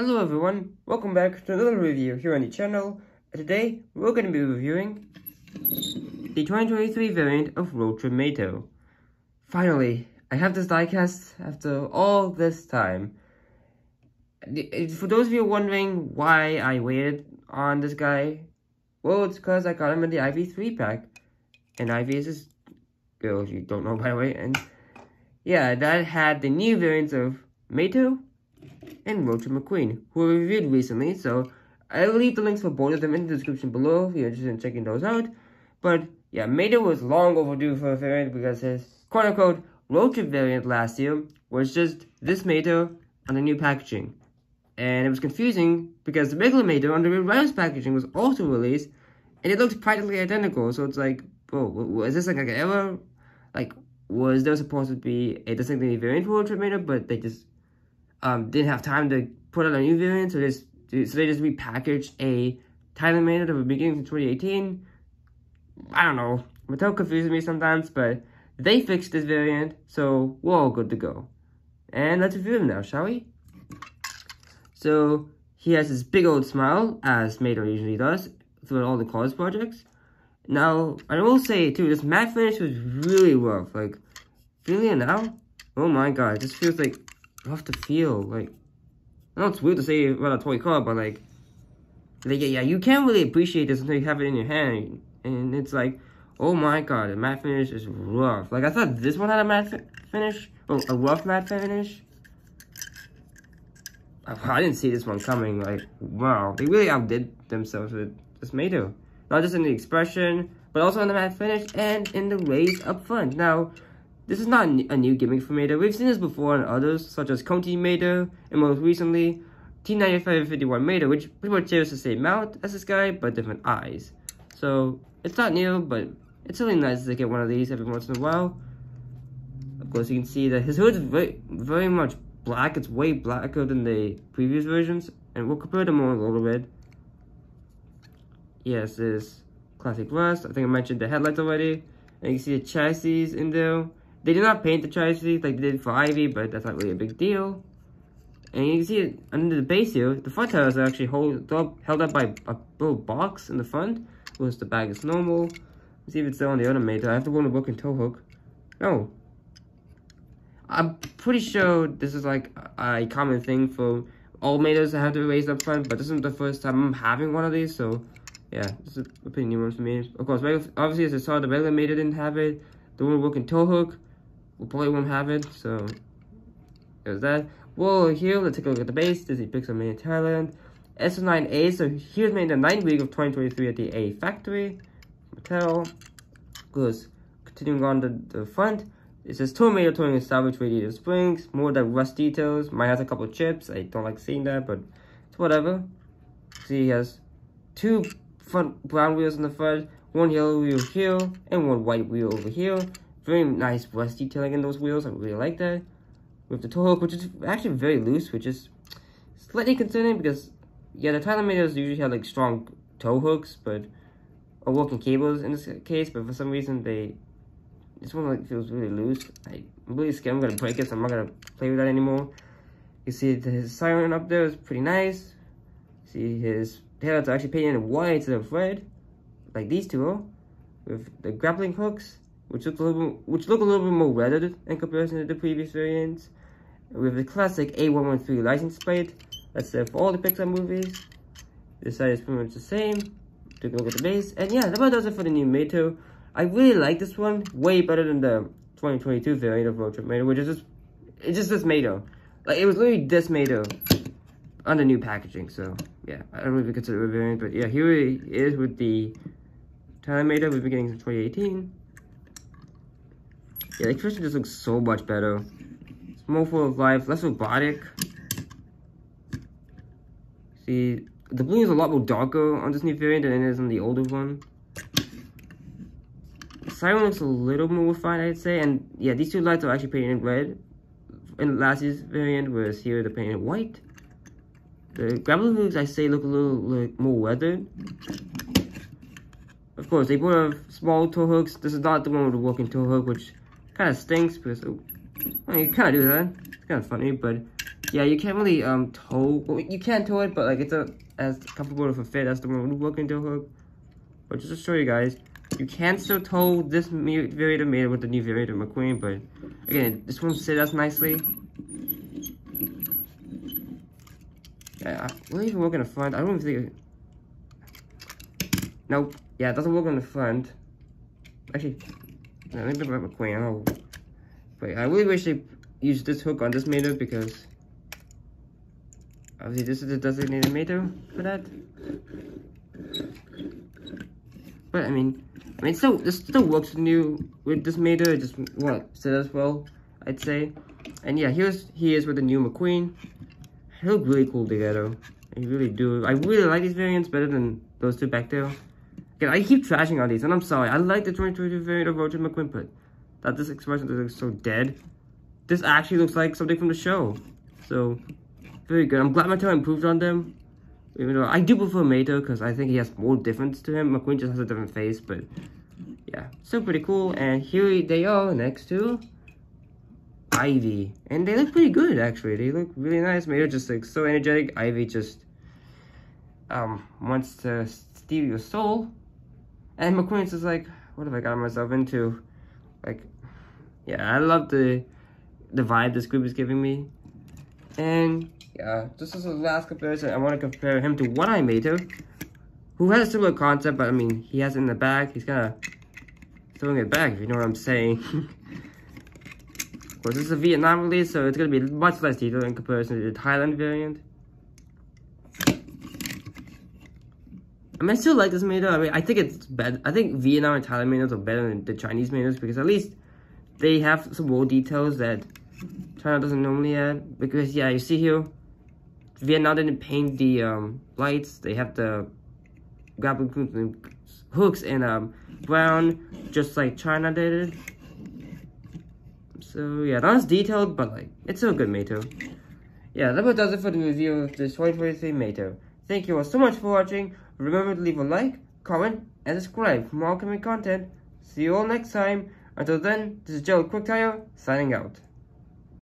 Hello everyone, welcome back to another review here on the channel. Today, we're going to be reviewing the 2023 variant of Road Trip Mattel. Finally, I have this diecast after all this time. For those of you wondering why I waited on this guy, well, it's because I got him in the Ivy 3-pack. And Ivy is this girl, if you don't know by the way. And yeah, that had the new variants of Mattel and Road Trip McQueen, who were reviewed recently, so I'll leave the links for both of them in the description below if you're interested in checking those out. But yeah, Mattel was long overdue for a variant because his quote-unquote Road Trip variant last year was just this Mattel on the new packaging. And it was confusing because the regular Mattel on the revised packaging was also released, and it looked practically identical, so it's like, bro, is this like an error? Like, was there supposed to be a designated variant for Road Trip Mattel, but they just didn't have time to put out a new variant, so they just repackaged a Thailand made at the beginning of 2018. I don't know. Mattel confuses me sometimes, but they fixed this variant, so we're all good to go. And let's review him now, shall we? So he has this big old smile, as Mattel usually does, throughout all the college projects. Now, I will say too, this matte finish was really rough. Like, feeling it now? Oh my god, it just feels like rough to feel. Like, I know it's weird to say about a toy car, but like yeah, you can't really appreciate this until you have it in your hand, and it's like, oh my god, the matte finish is rough. Like, I thought this one had a matte finish, or a rough matte finish. I didn't see this one coming. Like, wow, they really outdid themselves with this Mattel. Not just in the expression, but also in the matte finish and in the rays up front. Now, this is not a new gimmick for Mattel. We've seen this before in others, such as Conti Mattel, and most recently, T9551 Mattel, which pretty much shares the same mouth as this guy, but different eyes. So, it's not new, but it's really nice to get one of these every once in a while. Of course, you can see that his hood is very much black. It's way blacker than the previous versions, and we'll compare them more a little bit. Yes, this classic rust. I think I mentioned the headlights already. And you can see the chassis in there. They did not paint the chassis like they did for Ivy, but that's not really a big deal. And you can see it under the base here, the front tires are actually held up by a little box in the front, whereas the back is normal. Let's see if it's there on the other Mattel. I have to go in the book and tow hook. No. I'm pretty sure this is like a common thing for all Mattels to have the raised up front, but this isn't the first time I'm having one of these, so yeah, this is a pretty new one for me. Of course, obviously as I saw, the regular Mattel didn't have it. The one working tow hook, we probably won't have it, so there's that. Well, here, let's take a look at the base. This is Pixar made in Thailand. S9A, so here's made in the 9th week of 2023 at the A factory. Mattel. Goes, continuing on the front. It says tow Mattel towing and salvage radiator springs. More of the rust details. Mine has a couple of chips. I don't like seeing that, but it's whatever. See, he has two front brown wheels in the front, one yellow wheel here, and one white wheel over here. Very nice rust detailing in those wheels. I really like that. With the tow hook, which is actually very loose, which is slightly concerning because, yeah, the Thailand Mattels usually have like strong tow hooks, or working cables in this case, but for some reason this one like feels really loose. I'm really scared I'm gonna break it, so I'm not gonna play with that anymore. You see his siren up there is pretty nice. See his taillights are actually painted in white instead of red, like these two are, with the grappling hooks, which look a little bit more weathered in comparison to the previous variants. With the classic A113 license plate, that's there for all the Pixar movies. This side is pretty much the same. Take a look at the base, and yeah, that about does it for the new Mattel. I really like this one way better than the 2022 variant of Road Trip Mattel, which is just this Mattel. Like, it was literally this Mattel on the new packaging. So yeah, I don't really consider it a variant, but yeah, here it is with the Thailand Mattel we've been getting since 2018. Yeah, the expression just looks so much better. It's more full of life, less robotic. See, the blue is a lot more darker on this new variant than it is on the older one. The siren looks a little more refined, I'd say, and yeah, these two lights are actually painted in red in last year's variant, whereas here they're painted in white. The grappling hooks, I say, look a little more weathered. Of course, they both have small tow hooks. This is not the one with the working tow hook, which kind of stinks because, well, you kind of do that. It's kind of funny, but yeah, you can't really tow. Well, you can tow it, but like it's as comfortable of a fit as the one with working tow hook. But just to show you guys, you can still tow this variant made with the new variant of McQueen, but again, this won't sit as nicely. Yeah, will it even work in the front? I don't think. Nope. Yeah, it doesn't work on the front. Actually, no, let me put McQueen. Oh, but I really wish they used this hook on this Mattel because obviously this is the designated Mattel for that. But I mean, this still works with this Mattel. It just won't sit as well, I'd say. And yeah, he is with the new McQueen. They look really cool together. I really do. I really like these variants better than those two back there. Again, I keep trashing on these, and I'm sorry. I like the 2022 variant of Roger McQueen, but that this expression looks so dead. This actually looks like something from the show. So, very good. I'm glad Mattel improved on them. Even though I do prefer Mattel because I think he has more difference to him. McQueen just has a different face, but yeah, still pretty cool. And here they are next to Ivy, and they look pretty good actually. They look really nice. Mattel just like so energetic. Ivy just wants to steal your soul, and McQueen's just like, what have I got myself into? Like, yeah, I love the vibe this group is giving me. And yeah, this is the last comparison. I want to compare him to One-Eye Mattel, who has a similar concept, but I mean, he has it in the back. He's kind of throwing it back, if you know what I'm saying. Of course, this is a Vietnam release, so it's going to be much less detailed in comparison to the Thailand variant. I mean, I still like this Mattel. I mean, I think it's better. I think Vietnam and Thailand Mattels are better than the Chinese Mattels because at least they have some more details that China doesn't normally add. Because yeah, you see here, Vietnam didn't paint the lights. They have the grappling hooks in brown, just like China did. So yeah, not as detailed, but like it's still a good Mattel. Yeah, that does it for the review of this 2023 Mattel. Thank you all so much for watching. Remember to leave a like, comment, and subscribe for more upcoming content. See you all next time. Until then, this is Joe Quick Tire signing out.